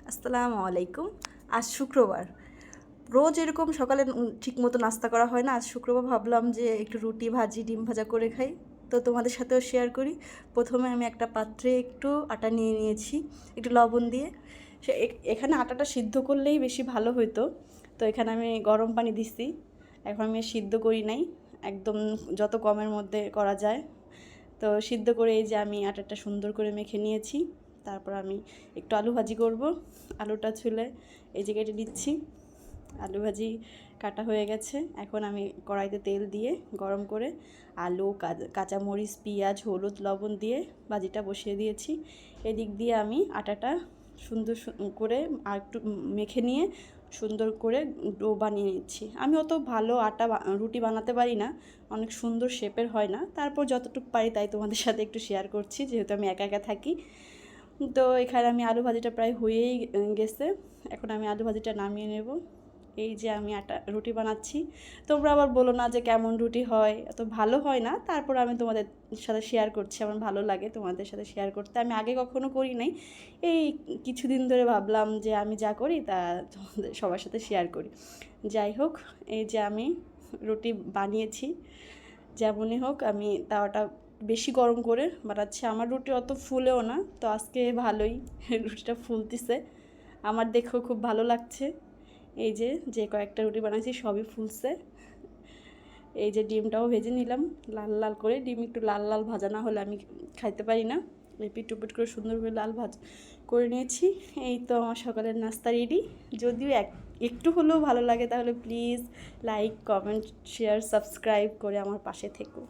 আসসালামু আলাইকুম। আজ শুক্রবার। রোজ এরকম সকালে ঠিকমতো নাস্তা করা হয় না। আজ শুক্রবার ভাবলাম যে একটু রুটি ভাজি ডিম ভাজা করে খাই, তো তোমাদের সাথেও শেয়ার করি। প্রথমে আমি একটা পাত্রে একটু আটা নিয়ে নিয়েছি, একটু লবণ দিয়ে। এখানে আটাটা সিদ্ধ করলেই বেশি ভালো হতো, তো এখানে আমি গরম পানি দিছি। এখন আমি সিদ্ধ করি নাই, একদম যত কমের মধ্যে করা যায়। তো সিদ্ধ করে এই যে আমি আটাটা সুন্দর করে মেখে নিয়েছি। তারপর আমি একটু আলু ভাজি করব। আলুটা ছুলে এই যে কেটে দিচ্ছি। আলু ভাজি কাটা হয়ে গেছে। এখন আমি কড়াইতে তেল দিয়ে গরম করে আলু, কাঁচামরিচ, পেঁয়াজ, হলুদ, লবণ দিয়ে ভাজিটা বসিয়ে দিয়েছি। এদিক দিয়ে আমি আটাটা সুন্দর করে আর একটু মেখে নিয়ে সুন্দর করে ডো বানিয়ে নিচ্ছি। আমি অত ভালো রুটি বানাতে পারি না, অনেক সুন্দর শেপের হয় না। তারপর যতটুকু পারি তাই তোমাদের সাথে একটু শেয়ার করছি, যেহেতু আমি একা একা থাকি। তো এখানে আমি আলু ভাজিটা প্রায় হয়েই গেছে। এখন আমি আলু ভাজিটা নামিয়ে নেব। এই যে আমি রুটি বানাচ্ছি। তোমরা আবার বলো না যে কেমন রুটি হয়, এত ভালো হয় না। তারপর আমি তোমাদের সাথে শেয়ার করছি, আমার ভালো লাগে তোমাদের সাথে শেয়ার করতে। আমি আগে কখনো করি নাই, এই কিছুদিন ধরে ভাবলাম যে আমি যা করি তা তোমাদের সবার সাথে শেয়ার করি। যাই হোক, এই যে আমি রুটি বানিয়েছি। যেমনই হোক, আমি তাওয়াটা বেশি গরম করে বানাচ্ছি। আমার রুটি অত ফুলেও না, তো আজকে ভালোই রুটিটা ফুলতেছে। আমার দেখেও খুব ভালো লাগছে। এই যে যে কয়েকটা রুটি বানাইছি সবই ফুলছে। এই যে ডিমটাও ভেজে নিলাম লাল লাল করে। ডিম একটু লাল লাল ভাজা না হলে আমি খাইতে পারি না। পিট টুপিট করে সুন্দরভাবে লাল করে নিয়েছি। এই তো আমার সকালের নাস্তা রেডি। যদিও একটু হলেও ভালো লাগে, তাহলে please like, comment, share, subscribe করে আমার পাশে থেকো।